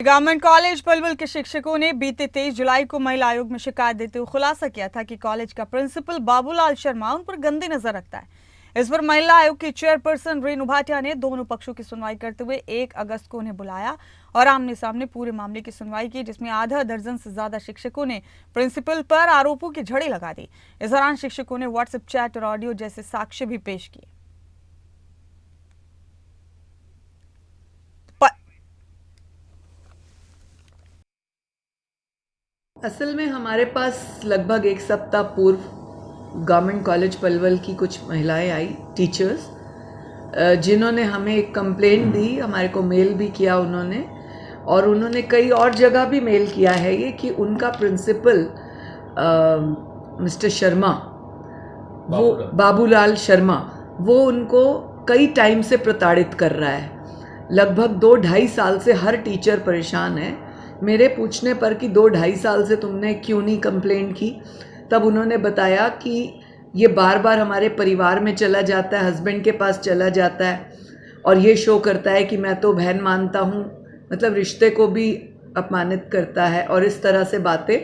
Government college Palwal के शिक्षकों ने बीते 23 जुलाई को महिला आयोग में शिकायत देते हुए खुलासा किया था कि कॉलेज का प्रिंसिपल बाबूलाल शर्मा उन पर गंदी नजर रखता है। इस पर महिला आयोग की चेयरपर्सन रेणु भाटिया ने दोनों पक्षों की सुनवाई करते हुए 1 अगस्त को उन्हें बुलाया और आमने सामने पूरे मामले की सुनवाई की, जिसमें आधा दर्जन से ज्यादा शिक्षकों ने प्रिंसिपल पर आरोपों की झड़ी लगा दी। इस दौरान शिक्षकों ने व्हाट्सएप चैट और ऑडियो जैसे साक्ष्य भी पेश किए। असल में हमारे पास लगभग 1 सप्ताह पूर्व गवर्नमेंट कॉलेज पलवल की कुछ महिलाएं आई, टीचर्स, जिन्होंने हमें एक कंप्लेंट दी। हमारे को मेल भी किया उन्होंने, और उन्होंने कई और जगह भी मेल किया है ये कि उनका प्रिंसिपल मिस्टर शर्मा, वो बाबूलाल शर्मा, वो उनको कई टाइम से प्रताड़ित कर रहा है। लगभग 2-2.5 साल से हर टीचर परेशान है। मेरे पूछने पर कि 2-2.5 साल से तुमने क्यों नहीं कंप्लेंट की, तब उन्होंने बताया कि ये बार बार हमारे परिवार में चला जाता है, हस्बैंड के पास चला जाता है और ये शो करता है कि मैं तो बहन मानता हूँ, मतलब रिश्ते को भी अपमानित करता है और इस तरह से बातें।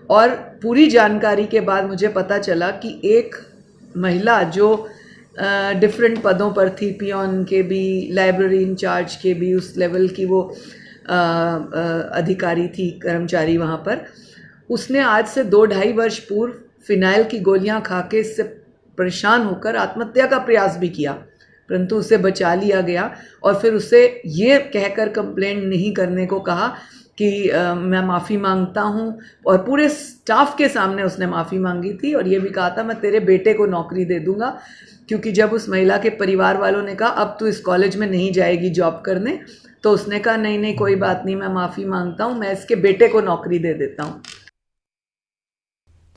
और पूरी जानकारी के बाद मुझे पता चला कि एक महिला जो डिफरेंट पदों पर थी, पियोन के भी, लाइब्रेरी इंचार्ज के भी, उस लेवल की वो अधिकारी थी, कर्मचारी वहाँ पर, उसने आज से 2-2.5 वर्ष पूर्व फिनाइल की गोलियां खा के इससे परेशान होकर आत्महत्या का प्रयास भी किया, परंतु उसे बचा लिया गया। और फिर उसे ये कहकर कंप्लेंट नहीं करने को कहा कि मैं माफ़ी मांगता हूँ, और पूरे स्टाफ के सामने उसने माफ़ी मांगी थी और ये भी कहा था मैं तेरे बेटे को नौकरी दे दूँगा, क्योंकि जब उस महिला के परिवार वालों ने कहा अब तू इस कॉलेज में नहीं जाएगी जॉब करने, तो उसने कहा नहीं नहीं कोई बात नहीं, मैं माफ़ी मांगता हूँ, मैं इसके बेटे को नौकरी दे देता हूँ।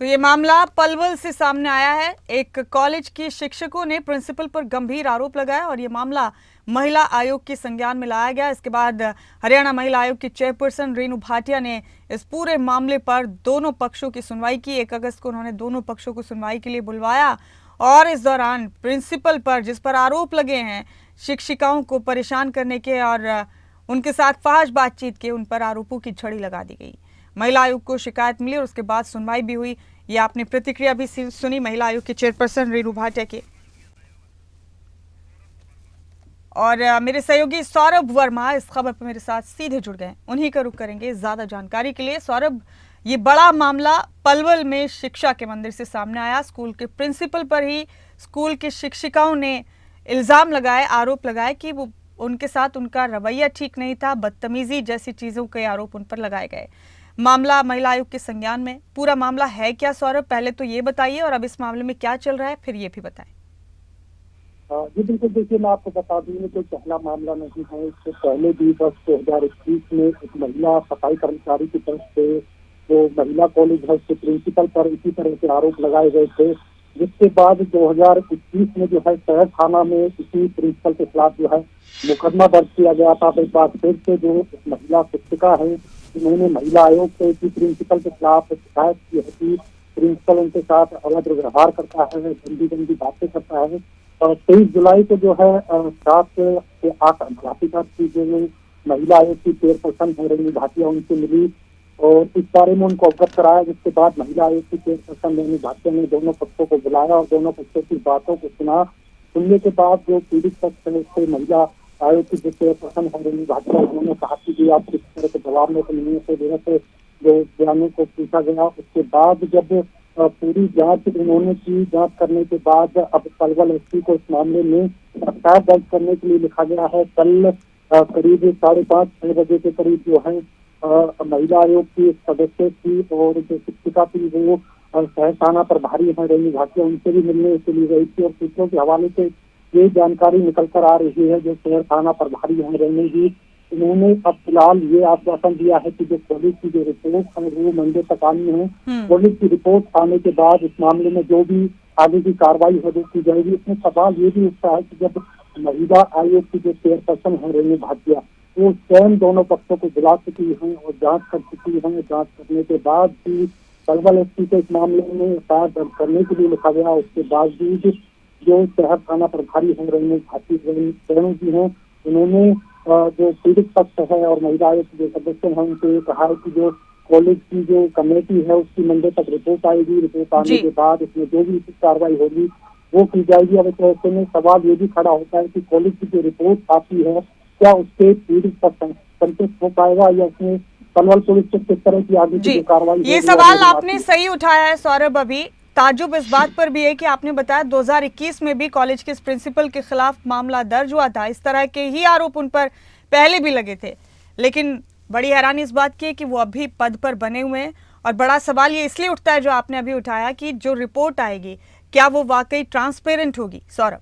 तो ये मामला पलवल से सामने आया है। एक कॉलेज की शिक्षकों ने प्रिंसिपल पर गंभीर आरोप लगाया और ये मामला महिला आयोग के संज्ञान में लाया गया। इसके बाद हरियाणा महिला आयोग की चेयरपर्सन रेणु भाटिया ने इस पूरे मामले पर दोनों पक्षों की सुनवाई की। 1 अगस्त को उन्होंने दोनों पक्षों को सुनवाई के लिए बुलवाया और इस दौरान प्रिंसिपल पर, जिस पर आरोप लगे हैं शिक्षिकाओं को परेशान करने के और उनके साथ फहाश बातचीत के, उन पर आरोपों की झड़ी लगा दी गई। महिला आयोग को शिकायत मिली और उसके बाद सुनवाई भी हुई। ये आपने प्रतिक्रिया भी सुनी महिला आयोग के चेयरपर्सन रेणु भाटिया की। और मेरे सहयोगी सौरभ वर्मा इस खबर पर मेरे साथ सीधे जुड़ गए, उन्हीं का रुख करेंगे ज्यादा जानकारी के लिए। सौरभ, ये बड़ा मामला पलवल में शिक्षा के मंदिर से सामने आया। स्कूल के प्रिंसिपल पर ही स्कूल की शिक्षिकाओं ने इल्जाम लगाए, आरोप लगाए कि वो उनके साथ उनका रवैया ठीक नहीं था, बदतमीजी जैसी चीजों के आरोप उन पर लगाए गए। मामला महिला आयोग के संज्ञान में। पूरा मामला है क्या सौरभ, पहले तो ये बताइए, और अब इस मामले में क्या चल रहा है फिर ये भी बताएं। जी बिल्कुल, देखिए मैं आपको बता दूं कि कोई पहला मामला नहीं है। इससे पहले भी वर्ष 2021 में एक महिला सफाई कर्मचारी की तरफ से जो महिला कॉलेज है उसके प्रिंसिपल पर इसी तरह के आरोप लगाए गए थे, जिसके बाद 2021 में जो है शहर थाना में इसी प्रिंसिपल के खिलाफ जो है मुकदमा दर्ज किया गया था। एक बार फिर से जो महिला शिक्षिका है उन्होंने महिला आयोग से इसी प्रिंसिपल के खिलाफ शिकायत की है कि प्रिंसिपल उनके साथ अवैध व्यवहार करता है, गंदी गंदी बातें करता है। और 23 जुलाई को जो है 7 से 8 अध्यापिका की जो महिला आयोग की चेयरपर्सन है रेणु भाटिया, उनसे मिली और इस बारे में उनको अवगत कराया, जिसके बाद महिला आयोग की चेयरपर्सन रेणु भाटिया ने दोनों पक्षों को बुलाया और दोनों पक्षों की बातों को सुना। सुनने के बाद जो पीड़ित पक्ष है उससे महिला आयोग की जो चेयरपर्सन है रेणु भाटिया, उन्होंने कहा कि आप किस तरह के जवाब में मिलने से जो बयानों को पूछा गया। उसके बाद जब पूरी जांच उन्होंने की, जांच करने के बाद अब पलवल एसपी को इस मामले में शिकायत दर्ज करने के लिए लिखा गया है। कल करीब 5:30-6 बजे के करीब जो है महिला आयोग की सदस्य थी और जो शिक्षिका थी वो शहर थाना प्रभारी है रेणु भाटिया, उनसे भी मिलने के लिए गई थी। और सूत्रों के हवाले से ये जानकारी निकल कर आ रही है जो शहर थाना प्रभारी है रेणु जी, उन्होंने अब फिलहाल ये आश्वासन दिया है कि जो पुलिस की जो रिपोर्ट है वो मंडे तक आनी है। पुलिस की रिपोर्ट आने के बाद इस मामले में जो भी आगे की कार्रवाई है वो की जाएगी। इसमें सवाल ये भी उठता है कि जब महिला आयोग की जो चेयरपर्सन है रेणु भाटिया, वो स्वयं दोनों पक्षों को बुला चुकी हैं और जांच कर चुकी हैं, जांच करने के बाद भी पलवल एसपी को इस मामले में एफआईआर दर्ज करने के लिए लिखा गया। उसके बावजूद जो शहर थाना प्रभारी हैं रेणु भाटिया जी हैं, उन्होंने जो पीड़ित पक्ष है और महिला आयोग के जो सदस्य हैं उनसे ये कहा है कि जो कॉलेज की जो कमेटी है उसकी मंडे तक रिपोर्ट आएगी, रिपोर्ट आने जी। के बाद इसमें जो भी उचित कार्रवाई होगी वो की जाएगी। अब इस ऐसे में सवाल ये भी खड़ा होता है कि कॉलेज की जो रिपोर्ट आती है क्या उसके पीड़ित पक्ष संतुष्ट हो पाएगा या उसमें पलवल पुलिस से किस तरह की आगे की जी, जो कार्रवाई ये होगी, सवाल वो आपने सही उठाया है सौरभ। अभी ताजुब इस बात पर भी है कि आपने बताया 2021 में भी कॉलेज के इस प्रिंसिपल के खिलाफ मामला दर्ज हुआ था, इस तरह के ही आरोप उन पर पहले भी लगे थे, लेकिन बड़ी हैरानी इस बात की है कि वो अभी पद पर बने हुए हैं। और बड़ा सवाल ये इसलिए उठता है जो आपने अभी उठाया कि जो रिपोर्ट आएगी क्या वो वाकई ट्रांसपेरेंट होगी। सौरभ,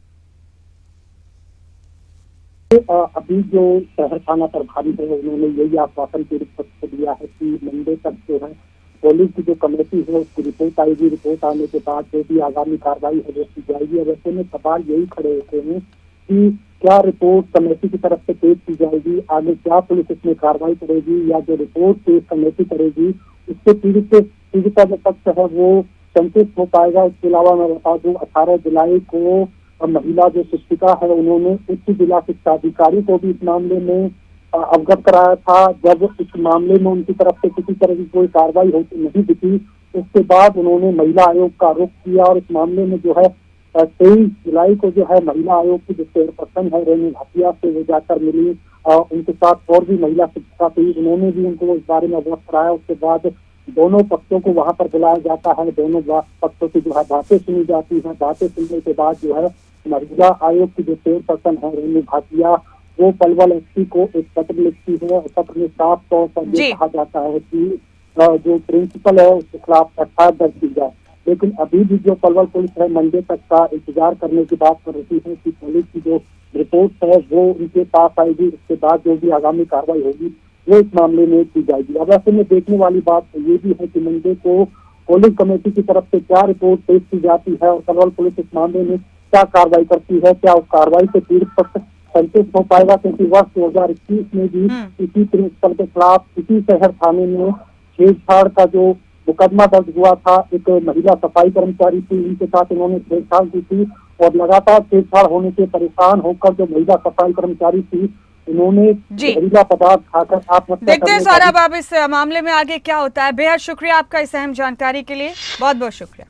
अभी जो शहर थाना प्रभारी है उन्होंने यही आश्वासन पीड़ित पक्ष को दिया है कि मंडे तक जो है कॉलेज की जो कमेटी है उसकी रिपोर्ट आएगी, रिपोर्ट आने के बाद जो भी आगामी कार्रवाई है वो की जाएगी। अब ऐसे में सवाल यही खड़े होते हैं कि क्या रिपोर्ट कमेटी की तरफ से पेश की जाएगी, आगे क्या पुलिस इसमें कार्रवाई करेगी या जो रिपोर्ट पेश कमेटी करेगी उससे पीड़िता जो पक्ष है वो संतुष्ट हो पाएगा। इसके अलावा मैं बता दूं 18 जुलाई को महिला जो शिक्षिका है उन्होंने उच्च जिला शिक्षा अधिकारी को भी इस मामले में अवगत कराया था। जब इस मामले में उनकी तरफ से किसी तरह की कोई कार्रवाई होती नहीं दिखी उसके बाद उन्होंने महिला आयोग का रुख किया और इस मामले में जो है 23 जुलाई को जो है महिला आयोग की जो चेयरपर्सन है रेणु भाटिया से वो जाकर मिली, उनके साथ और भी महिला शिक्षिका थी, उन्होंने भी उनको इस बारे में अवगत कराया। उसके बाद दोनों पक्षों को वहां पर बुलाया जाता है, दोनों पक्षों की जो है बातें सुनी जाती है। बातें सुनने के बाद जो है महिला आयोग की जो चेयरपर्सन है रेणु भाटिया वो पलवल एसपी को एक पत्र लिखती है और पत्र में साफ तौर पर ये कहा जाता है कि जो प्रिंसिपल है उसके खिलाफ एफआईआर दर्ज की जाए। लेकिन अभी भी जो पलवल पुलिस है मंडे तक का इंतजार करने की बात कर रही है कि पुलिस की जो रिपोर्ट है वो उनके पास आएगी, उसके बाद जो भी आगामी कार्रवाई होगी वो इस मामले में की जाएगी। अब ऐसे में देखने वाली बात तो ये भी है कि मंडे को कॉलेज कमेटी की तरफ से क्या रिपोर्ट पेश की जाती है और पलवल पुलिस इस मामले में क्या कार्रवाई करती है, क्या उस कार्रवाई से पीड़ित पक्ष संतुष्ट हो पाएगा। क्योंकि वर्ष 2021 में भी इसी प्रिंसिपल के खिलाफ इसी शहर थाने में छेड़छाड़ का जो मुकदमा दर्ज हुआ था, एक महिला सफाई कर्मचारी थी, उनके साथ इन्होंने छेड़छाड़ की थी और लगातार छेड़छाड़ होने से परेशान होकर जो महिला सफाई कर्मचारी थी उन्होंने जहरीला पदार्थ खाकर आत्महत्या। देखते हैं सौरभ अब इस मामले में आगे क्या होता है। बेहद शुक्रिया आपका इस अहम जानकारी के लिए, बहुत बहुत शुक्रिया।